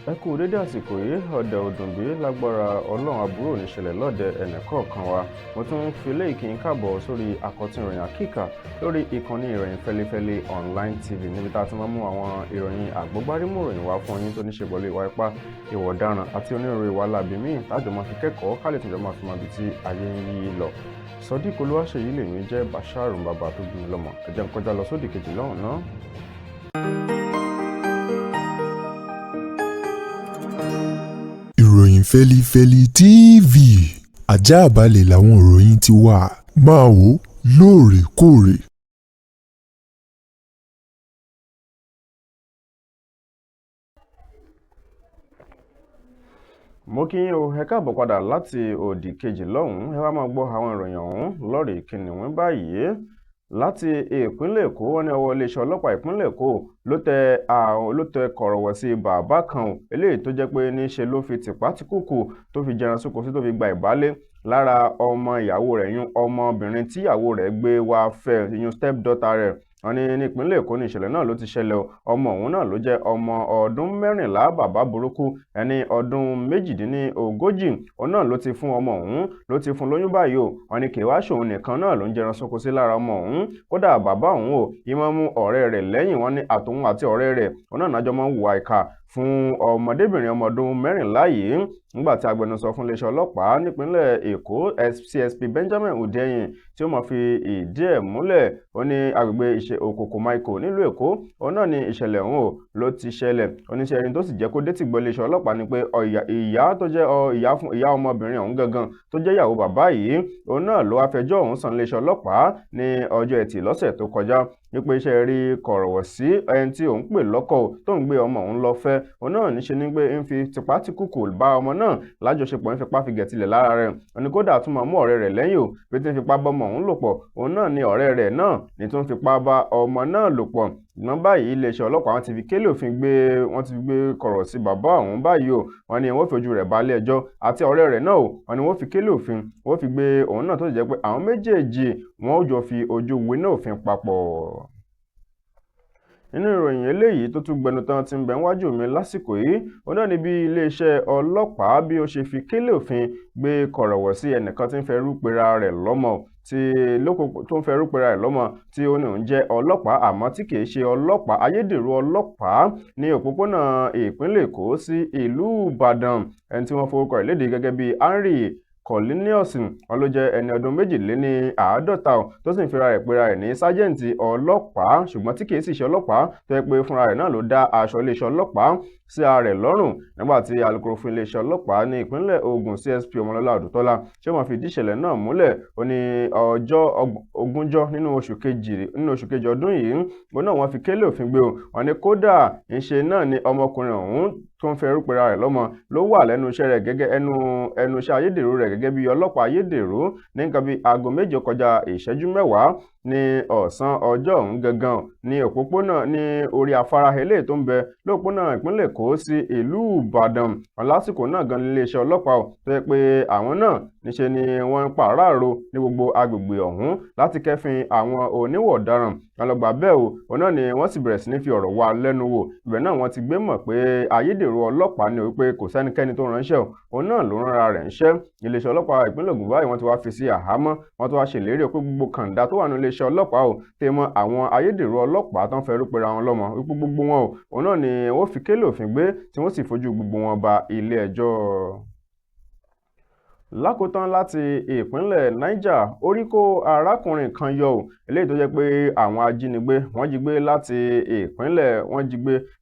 Ẹ kú dédé àsìkò yìí, ọ̀dẹ̀ òdùnbí lágbára Ọlọ́run àbúrò níṣẹ̀lẹ̀ lọ́dẹ̀ ẹnìkọ̀ọ̀kan wa. Mo tún fi léyìí kí n káàbọ̀ sórí àkọ́tún ìròyìn àkíkà lórí ìkànnì ìròyìn Fẹ́lẹ́fẹ́lẹ́ online TV níbi tá a ti máa mú àwọn ìròyìn àgbọ́gbárímú ìròyìn wá fún yín tó ní ṣe pẹ̀lú ìwà ipá, ìwà ọ̀daràn àti onírúurú ìwà láabi míì tájọ máa fi kẹ́kọ̀ọ́ ká lè tún jọ máa fi mọ ibi tí ayé ń yí lọ. Sodiq Olúwaṣèyí lèmi jẹ́ Bashar bàbá tó bí mi lọ́mọ. Ẹ jẹ́ n kọjá lọ sódì kejì lọ́hùn náà. Ìròyìn Fẹ́lifẹ́li TV àjààbálẹ̀ làwọn ìròyìn ti wà, máa wò lóòrèkóòrè. Mo kí yín o, ẹ káàbọ̀ padà láti òdì kejì lọ́hùn-ún. Ẹ wá máa gbọ́ àwọn ìròyìn ọ̀hún lórí kìnìún báyìí. Láti ìpínlẹ̀ Èkó, wọ́n ní ọwọ́ iléeṣẹ́ ọlọ́pàá ìpínlẹ̀ Èkó ló tẹ kọ̀rọ̀wọ̀ sí bàbá kan eléyìí tó jẹ́ pé níṣe ló fi tìpátìkùkù tó fi jẹran sóko sí tó fi gba ìbálé lára ọmọ ìyàwó rẹ̀ yún ọmọbìnrin tí ìyàwó rẹ̀ gbé wá fẹ́ yún step daughter rẹ̀. Wọ́n ní nípínlẹ̀ Èkó ní ìṣẹ̀lẹ̀ náà ló ti ṣẹlẹ̀. Ọmọ ọ̀hún náà ló jẹ́ ọmọ ọdún 14 bàbá burúkú ẹni ọdún 38. Òun náà ló ti fún ọmọ ọ̀hún ló ti fún lóyún báyìí o. Wọ́n ní kì í wá ṣòun nìkan náà ló ń jẹran sóko sí lára ọmọ ọ̀hún. Kódà bàbá ọ̀hún o ìmọ̀ mú ọ̀rẹ́ rẹ̀ lẹ́yìn. Wọ́n ní àtòun àti ọ̀rẹ́ rẹ̀ òun náà nájọ máa ń hùwà ìkà fún ọmọdébìnrin ọmọ ọdún 14 yìí. Nígbà tí agbẹnusọ fún iléeṣẹ́ ọlọ́pàá nípínlẹ̀ Èkó CSP Benjamin Hundeyin tí ó máa fi ìdí ẹ̀ múlẹ̀, ó ní agbègbè ìṣe Òkòkò Maiko nílùú Èkó òun náà ni ìṣẹ̀lẹ̀ ọ̀hún ló ti ṣẹlẹ̀. Oníṣẹ́ ẹni tó sì jẹ́ kó dé tìgbọ́ iléeṣẹ́ ọlọ́pàá ni pé ìyá tó jẹ́ ìyá ọmọbìnrin ọ̀hún gangan tó jẹ́ ìyàwó bàbá yìí òun náà ló wá fẹjọ́ ọ̀hún sùn iléeṣẹ́ ọlọ́pàá ní ọjọ́ Ẹtì lọ́sẹ̀ tó kọjá wípé iṣẹ́ rí kọ̀rọ̀wọ̀ sí ẹni tí òun pè lọ́kọ tó ń gbé ọmọ òun lọ fẹ́. Òun náà níṣe ní pé ń fi tipátìkùkù bá ọmọ náà lájọṣepọ̀ ń fipá fi gẹ̀tìlẹ̀ lára rẹ̀. Òní kódà tún máa mú ọ̀rẹ́ rẹ̀ lẹ́yìn o pé tí ń fipá bá ọmọ òun lò pọ̀. Òun náà ni ọ̀rẹ́ rẹ̀ náà ní tó ń fipá bá ọmọ náà lò pọ̀. Ìgbọ́n báyìí iléeṣẹ́ ọlọ́pàá wọ́n ti fi kélé òfin gbé kọ̀rọ̀ sí bàbá ọ̀hún báyìí o. Wọ́n ní wọ́n fi ojú rẹ̀ balẹ̀ ẹjọ́ àti ọ̀rẹ́ rẹ̀ náà o. Wọ́n ní wọ́n fi kélé òfin wọ́n fi gbé òun náà tó sì jẹ́ pé àwọn méjèèjì wọ́n ó jọ fi ojú winá òfin papọ̀. Nínú ìròyìn eléyìí tó tún gbẹnu tán ti ń bẹ níwájú mi lásìkò yìí, ó náà ní bí iléeṣẹ́ ọlọ́pàá bí ó ṣe fi kélé òfin gbé kọ̀rọ̀wọ̀ sí ẹnìkan tí ń fẹ́rú pera rẹ̀ lọ́mọ tí ó ní òun jẹ́ ọlọ́pàá àmọ́ tí kìí ṣe ọlọ́pàá, ayédèrú ọlọ́pàá ní òpópónà ìpínlẹ̀ Èkó sí ìlú Ìbàdàn. Ẹni tí wọ́n forúkọ rẹ̀ léde gẹ́gẹ́ bí Henry Cornelius, wọn ló jẹ́ ẹni ọdún 52 tó sì ń fira rẹ̀ pera rẹ̀ ní sájẹ́ǹtì ọlọ́pàá ṣùgbọ́n tí kìí sì ṣe ọlọ́pàá tó yẹ pé fúnra rẹ̀ náà ló dá aṣọ iléeṣẹ́ ọlọ́pàá sí ara rẹ̀ lọ́rùn. Nígbà tí alukoro fún iléeṣẹ́ ọlọ́pàá ní ìpínlẹ̀ Ògùn CSP Ọmọlọ́lá Ọdùtọ́lá ṣé wọ́n fi ìdí ìṣẹ̀lẹ̀ náà múlẹ̀. Ó ní ọjọ́ 20 nínú oṣù kejì ọdún yìí òun náà wọ́n fi kélé òfin gbé o. Wọ́n ní kódà ìṣe náà ni ọmọkùnrin ọ̀hún tó ń fẹ́rú pera rẹ̀ lọ́mọ ló wà lẹ́nu iṣẹ́ rẹ̀ gẹ́gẹ́ ẹnu iṣẹ́ ayédèrú rẹ̀ gẹ́gẹ́ bí ọlọ́pàá ayédèrú ní nǹkan bí aago 7 kọjá ìṣẹ́jú 10 ní ọ̀sán ọjọ́ ọ̀hún gangan ní òpópónà ní orí afárá eléyìí tó ń bẹ lópópónà ìpínlẹ̀ Èkó sí ìlú Ìbàdàn. Lásìkò náà gan iléeṣẹ́ ọlọ́pàá tó yẹ pé àwọn náà níṣe ni wọ́n ń pàráàrò ní gbogbo agbègbè ọ̀hún láti kẹ́fìn àwọn oníwà ọ̀daràn. Ọlọ́gbà bẹ́ẹ̀ o, òun náà ni wọ́n sì bẹ̀rẹ̀ sí ní fi ọ̀rọ̀ wá lẹ́nu wò. Ibẹ̀ náà wọ́n ti gbé mọ̀ pé ayédèrú ọlọ́pàá ni wípé kò sẹ́nikẹ́ni tó ránṣẹ́ o, òun náà ló ránra rẹ̀ ńṣẹ́. Iléeṣẹ́ ọlọ́pàá ìpínlẹ̀ Ògùn báyìí wọ́n ti wá fi sí àhámọ́. Wọ́n ti wá ṣèlérí pé gbogbo kàńdá tó wà ní iléeṣẹ́ ọlọ́pàá o tẹ́ mọ́ àwọn ayédèrú ọlọ́pàá tó ń fẹ́rú pera wọn lọ́mọ wípé gbogbo wọn o òun náà ni wọ́n fi kélé òfin gbé tí wọ́n sì fojú gbogbo wọn ba ilé ẹjọ́. Lákòótán láti ìpínlẹ̀ Niger, orí kó arákùnrin kan yọ ò eléyìí tó jẹ́ pé àwọn ajínigbé wọ́n jí gbé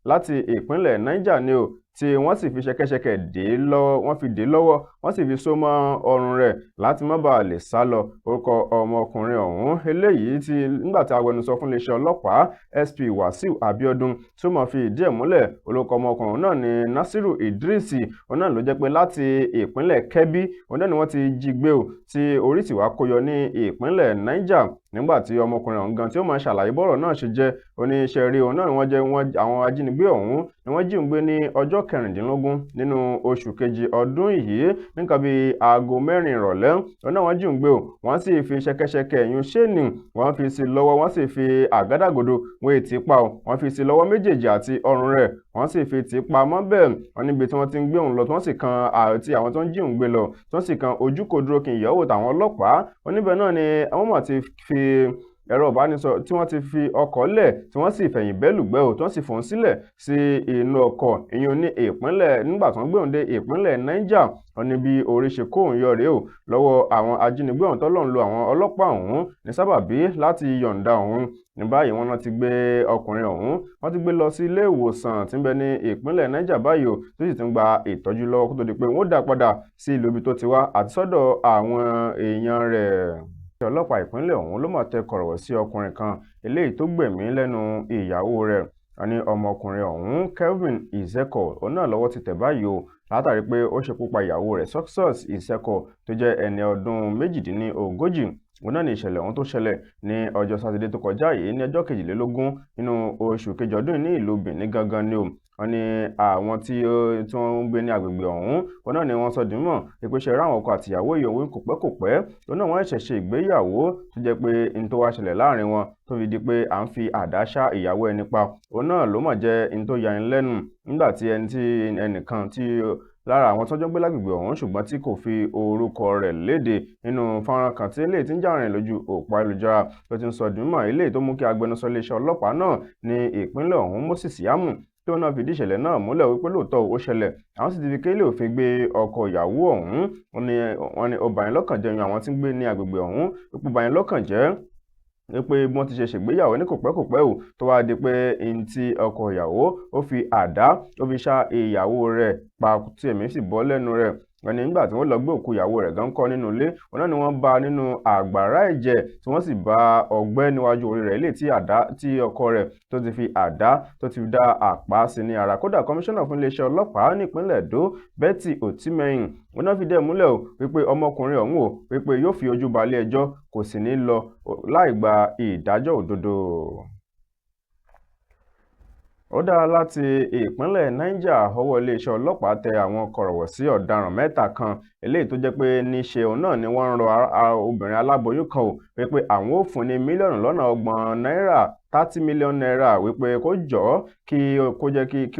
láti ìpínlẹ̀ Niger ni o tí wọ́n sì fi ṣẹ̀kẹ̀ṣẹ̀kẹ̀ dé lọ́wọ́ wọ́n sì fi so mọ́ ọrùn rẹ̀ láti má bàa lè sá lọ. Orúkọ ọmọkùnrin ọ̀hún eléyìí tí nígbà tí agbẹnusọ fún iléeṣẹ́ ọlọ́pàá SP Wasiu Abiodun tí ó máa fi ìdí ẹ̀ múlẹ̀, orúkọ ọmọkùnrin náà ni Nasiru Idris. Òun náà ló jẹ́ pé láti ìpínlẹ̀ Kebbi òun náà ni wọ́n ti jí gbé o tí orí sì wá kó yọ ní ìpínlẹ̀ Niger. Nígbà tí ọmọkùnrin ọ̀hún gan tí ó máa ṣàlàyé bọ́rọ̀ náà ṣe jẹ́ oníṣẹ́ rí òun náà ni wọ́n jẹ́ àwọn ajínigbé ọ̀hún ni wọ́n jí òun gbé ní ọjọ́ 16 nínú oṣù kejì ọdún yìí nǹkan bíi aago 4 ìrọ̀lẹ́. Òun náà wọ́n jí òun gbé o, wọ́n sì fi ṣẹ̀kẹ̀ṣẹ̀kẹ̀ ẹ̀yún ṣéènì wọ́n fi sí lọ́wọ́, wọ́n sì fi àgádágodo wọ́n ètí pa o, wọ́n fi sí lọ́wọ́ méjèèjì àti ọrùn rẹ̀. wọ́n sì fi tì í pamọ́ bẹ́ẹ̀ wọ́n níbi tí wọ́n ti ń gbé òun lọ tí wọ́n sì kan àti àwọn tó ń jí òun gbé lọ tí wọ́n sì kan ojúkò dúró kí ìyẹ̀wò tàwọn ọlọ́pàá wọ́n níbẹ̀ náà ni àwọn mọ̀ ti fi ẹ̀rọ ìbánisọ̀rọ̀ tí wọ́n ti fi ọkọ̀ lẹ̀ tí wọ́n sì fẹ̀yìn bẹ́lùgbẹ́ ò tí wọ́n sì fòun sílẹ̀ sí inú ọkọ̀ ìyẹn ní ìpínlẹ̀ nígbà tí wọ́n gbé òun dé ìpínlẹ̀ Niger wọ́n ní bí orí ṣe kó òun yọ rèé o lọ́wọ́ àwọn ajínigbé ọ̀hún tọ́lọ́ ń lo àwọn ọlọ́pàá ọ̀hún ní sábàbí láti yọ̀ǹda òun ní báyìí wọ́n ti gbé ọkùnrin ọ̀hún wọ́n ti gbé lọ sí ilé ìwòsàn tí ń bẹ ní ìpínlẹ̀ Niger báyìí o tó sì ti ń gba ìtọ́jú lọ́wọ́ kó tó di pé wọ́n dá padà sí ìlú ibi tó ti wá àti sọ́dọ̀ àwọn èèyàn rẹ̀. Ọlọ́pàá ìpínlẹ̀ ọ̀hún ló mọ̀ tẹ kọ̀rọ̀wọ̀ sí ọkùnrin kan eléyìí tó gbẹ̀mí lẹ́nu ìyàwó rẹ̀ wọ́n ní ọmọkùnrin ọ̀hún Kelvin Iseko òun náà lọ́wọ́ ti tẹ̀ báyìí o látàrí pé ó ṣekú pa ìyàwó rẹ̀ Success Iseko tó jẹ́ ẹni ọdún 38 òun náà ní ìṣẹ̀lẹ̀ ọ̀hún tó ṣẹlẹ̀ ní ọjọ́ sátidé tó kọjá yìí ní ọjọ́ 22 nínú oṣù kejì ọdún ní ìlú Benin gangan ni o wọ́n ní àwọn tí wọ́n ń gbé ní agbègbè ọ̀hún òun náà ni wọ́n sọ dìímọ̀ ìpèsè ráwọn ọkọ àtìyàwó ìyòwò kòpẹ́kòpẹ́ òun náà wọ́n ṣẹ̀ṣẹ̀ ìgbéyàwó tó jẹ́ pé n tó wá ṣẹlẹ̀ láàrin wọn tó fi di pé à ń fi àdá ṣá ìyàwó ẹni pa òun náà ló mọ̀ jẹ́ n tó yani lẹ́nu nígbà tí ẹnìkan tí lára àwọn tó jọ gbé lágbègbè ọ̀hún ṣùgbọ́n tí kò fi orúkọ rẹ̀ léde nínú fọ́nrán kan tí eléyìí tí ń jà rìn lójú òpó ayélujára tó ti ń sọ dìímọ̀ eléyìí tó mú kí agbẹnusọ iléeṣẹ́ ọlọ́pàá náà ní ìpínlẹ̀ ọ̀hún Moses Yamu tí wọ́n náà fìdí ìṣẹ̀lẹ̀ náà múlẹ̀ wípé lóòótọ́ ó ṣẹlẹ̀ àwọn sì ti fi kélé òfin gbé ọkọ ìyàwó ọ̀hún wọ́n ní ó bàyín lọ́kàn jẹ́ yan àwọn tí ń gbé ní agbègbè ọ̀hún wípé bàyín lọ́kàn jẹ́ wípé wọ́n ti ṣe ṣègbéyàwó ní kòpẹ́kòpẹ́ ò tó wá di pé n ti ọkọ ìyàwó ó fi àdá ó fi ṣá ìyàwó rẹ̀ pa tí ẹ̀mí sì bọ́ lẹ́nu rẹ̀ wọ́n ní nígbà tí wọ́n lọ gbé òkú ìyàwó rẹ̀ gan kọ́ nínú ilé wọn náà ni wọ́n bá nínú àgbàrá ẹ̀jẹ̀ tí wọ́n sì bá ọgbẹ́ níwájú orí rẹ̀ ilé tí ọkọ rẹ̀ tó ti fi àdá tó ti dá àpá sí ní ara kódà kọmíṣánná fún iléeṣẹ́ ọlọ́pàá nípínlẹ̀ Èdó Betty Otimehin wọn náà fi dẹ̀ múlẹ̀ o wípé ọmọkùnrin ọ̀hún o wípé yóò fi ojú balẹ̀ ẹjọ́ kò sì ní lọ láì gba ìdájọ́ òdodo. Ó dára láti ìpínlẹ̀ Niger ọwọ́ iléeṣẹ́ ọlọ́pàá tẹ àwọn kọ̀rọ̀wọ̀ sí ọ̀daràn mẹ́ta kan eléyìí tó jẹ́ pé níṣe òun náà ni wọ́n ń rọ obìnrin aláboyún kan ò wípé àwọn ò fún ní mílíọ̀nù lọ́nà 30 náírà 30 million naira wípé kó jọ̀ọ́ kí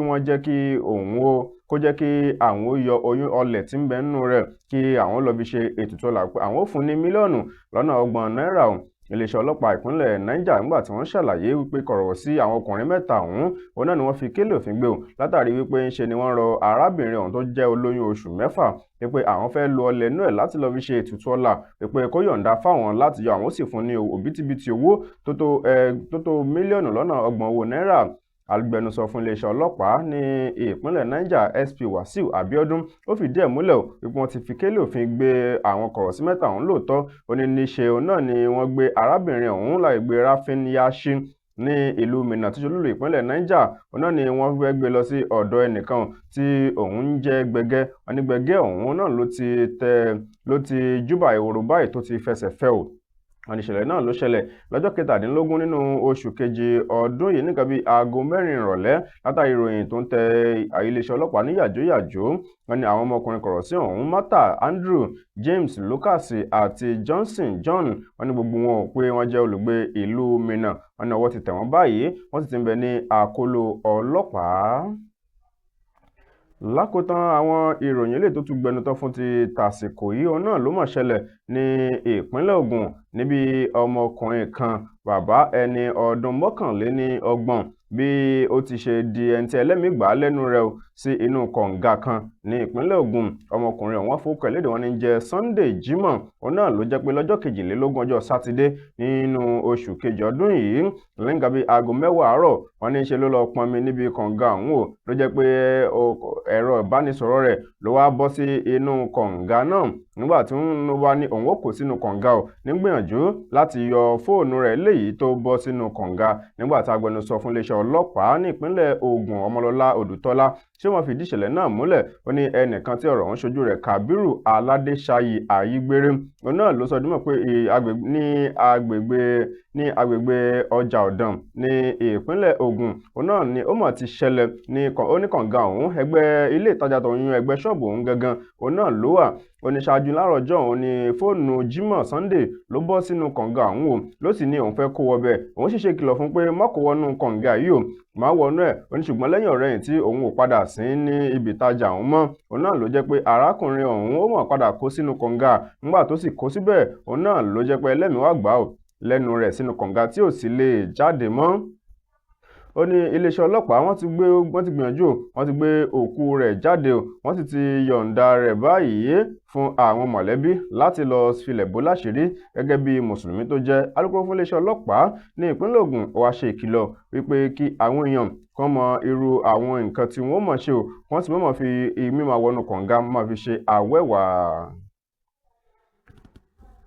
wọ́n jẹ́ kí òun ó kó jẹ́ kí àwọn ó yọ oyún ọlẹ̀ tí ń bẹ nínú rẹ̀ kí àwọn lọ fi ṣe ètùtù ọlà pé àwọn ò fún ní mílíọ̀nù lọ́nà 30 náírà iléeṣẹ́ ọlọ́pàá ìpínlẹ̀ Niger nígbà tí wọ́n ṣàlàyé wípé kọ̀rọ̀wọ̀ sí àwọn ọkùnrin mẹ́ta ọ̀hún òun náà ni wọ́n fi kélé òfin gbé o látàrí wípé ńṣe ni wọ́n rọ arábìnrin ọ̀hún tó jẹ́ olóyún oṣù 6 wípé àwọn fẹ́ lo ọlẹ̀ inú ẹ̀ láti lọ fi ṣe ètùtù ọlà wípé kó yọ̀ǹda fáwọn láti yọ àwọn ó sì fún ní òbítíbitì owó tó tó mílíọ̀nù lọ́nà 30 náírà agbẹnusọ fún iléeṣẹ́ ọlọ́pàá ní ìpínlẹ̀ Niger SP Wasiu Abiodun ó fìdí ẹ̀ múlẹ̀ wípé wọ́n ti fi kélé òfin gbé àwọn kọ̀rọ̀sí mẹ́ta ọ̀hún lóòótọ́ ó ní níṣe òun náà ni wọ́n gbé arábìnrin ọ̀hún láì gbé Rafin Yashin ní ìlú Minna tí olúlu ìpínlẹ̀ Niger òun náà ni wọ́n fẹ́ gbé lọ sí ọ̀dọ̀ ẹnìkan tí òun ń jẹ́ Gbẹ̀gẹ́ wọn ní Gbẹ̀gẹ́ ọ̀hún náà ló ti júbà ìhòòrò báyìí tó ti fẹsẹ̀ fẹ́ o wọ́n ìṣẹ̀lẹ̀ náà ló ṣẹlẹ̀ lọ́jọ́ 17 nínú oṣù keje ọdún yìí nìkan bíi aago 4 ìrọ̀lẹ́ látàrí ìròyìn tó ń tẹ iléeṣẹ́ ọlọ́pàá ní yàjóyàjó wọ́n ní àwọn ọmọkùnrin kọ̀rọ̀sí ọ̀hún Martha Andrew James Lucas àti Johnson John wọ́n ní gbogbo wọn ò pé wọ́n jẹ́ olùgbé ìlú Minna wọ́n ní ọwọ́ ti tẹ̀ wọ́n báyìí wọ́n sì ti ń bẹ ní àkóló ọlọ́pàá. Lákòótán àwọn ìròyìn eléyìí tó tún gbẹnutọ́ fún ti tàsìkò yìí òun náà ló mọ̀ ṣẹlẹ̀ ní ìpínlẹ̀ Ògùn níbi ọmọkùnrin kan bàbá ẹni ọdún 31 bí ó ti ṣe di ẹni tí ẹlẹ́mìí gbà lẹ́nu rẹ̀ sí inú kànga kan ní ìpínlẹ̀ Ògùn ọmọkùnrin ọ̀hún fowókọ ẹlẹ́dẹ̀ wọn ní jẹ́ Sunday Jimoh òun náà ló jẹ́ pé lọ́jọ́ 22 ọjọ́ sátidé nínú oṣù kejì ọdún yìí lẹ́yìn gàbí aago 10 àárọ̀ wọn ní í ṣe ló lọ pọnmi níbi kànga ọ̀hún ló jẹ́ pé ẹ̀rọ ìbánisọ̀rọ̀ rẹ̀ ló wá bọ́ sí inú kànga náà nígbà tí wọ́n wá ní òun ó kó sínú kànga nígbìyànjú láti yọ fóònù rẹ̀ léyìí tó bọ́ sínú kànga nígbà tí agbẹnusọ fún iléeṣẹ́ ọlọ́pàá ní ìpínlẹ̀ Ògùn Ọmọlọ́lá Odùtọ́lá ṣé wọ́n fìdí ìṣẹ̀lẹ̀ náà múlẹ̀ ó ní ẹnìkan tí ọ̀rọ̀ ọ̀hún ṣojú rẹ̀ Kábírù Aládéṣayì Àyígbéré òun náà ló sọ dímọ̀ pé ní agbègbè ọjà ọ̀dàn ní ìpínlẹ̀ Ògùn òun náà ni ó mọ̀ ti ṣẹlẹ̀ ní oníkànga ọ̀hún ẹgbẹ́ ilé ìtajà tó ń yún ẹgbẹ́ ṣọ́ọ̀bù ọ̀hún gangan òun náà ló wà ó ní ṣáájú láàárọ̀ ọjọ́ òun ní fóònù Jimoh Sunday ló bọ́ sínú kànga ọ̀hún o ló sì ní òun fẹ́ kó wọbẹ̀ òun sì ṣe kìlọ̀ fún pé má kó wọnú kànga yìí o máa wọnú ẹ̀ ó ní ṣùgbọ́n lẹ́yìn ọ̀rẹ́yìn tí òun ò padà sí ní ibi ìtajà òun mọ́ òun náà ló jẹ́ pé arákùnrin ọ̀hún ó mọ̀ padà kó sínú kànga nígbà tó sì kó síbẹ̀ òun náà ló jẹ́ pé ẹlẹ́mìí wá gbà ó lẹ́nu rẹ̀ sínú kànga tí ò sì lè jáde mọ́. Ó ní iléeṣẹ́ ọlọ́pàá wọ́n ti gbìyànjú wọ́n ti gbé òkú rẹ̀ jáde wọ́n sì ti yọ̀ǹda rẹ̀ báyìí fún àwọn mọ̀lẹ́bí láti lọ filẹ̀ bò láṣìírí gẹ́gẹ́ bí mùsùlùmí tó jẹ́. Alukoro fún iléeṣẹ́ ọlọ́pàá ní ìpínlẹ̀ Ògùn wá ṣe ìkìlọ̀ wípé kí àwọn èèyàn kan mọ irú àwọn nǹkan tí wọ́n mọ̀ ṣe o wọ́n sì mọ̀ fi mímọ̀ wọnú kànga máa fi ṣe àwẹ̀wà.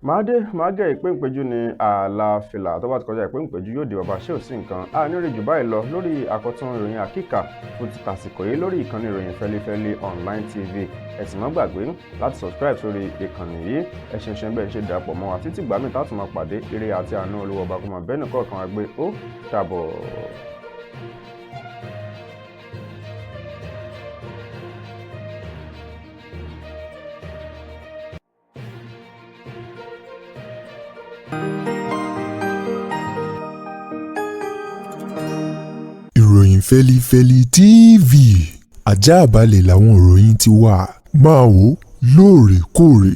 máa gẹ ìpéǹpéjú ní àlàáfíà tó bá ti kọjá ìpéǹpéjú yóò di bàbá ṣé ò sí nǹkan àníri jù báyìí lọ lórí àkọ́tún ìròyìn àkíkà fún ti tàsìkò yìí lórí ìkànnì ìròyìn Fẹ́lifẹ́li online tv ẹ sì má gbàgbé láti subscribe sórí ìkànnì yìí ẹ ṣeun bẹ́ẹ̀ ṣe darapọ̀ mọ́ wa títí gbàmí táàtù máa pàdé ire àti àánú Olúwa ọba kó máa bẹ́ẹ̀ nìkan kan àgbẹ̀ ó dàbọ̀. ìròyìn Fẹ́lifẹ́li TV àjààbálẹ̀ làwọn ìròyìn ti wà máa wò lóòrèkóòrè.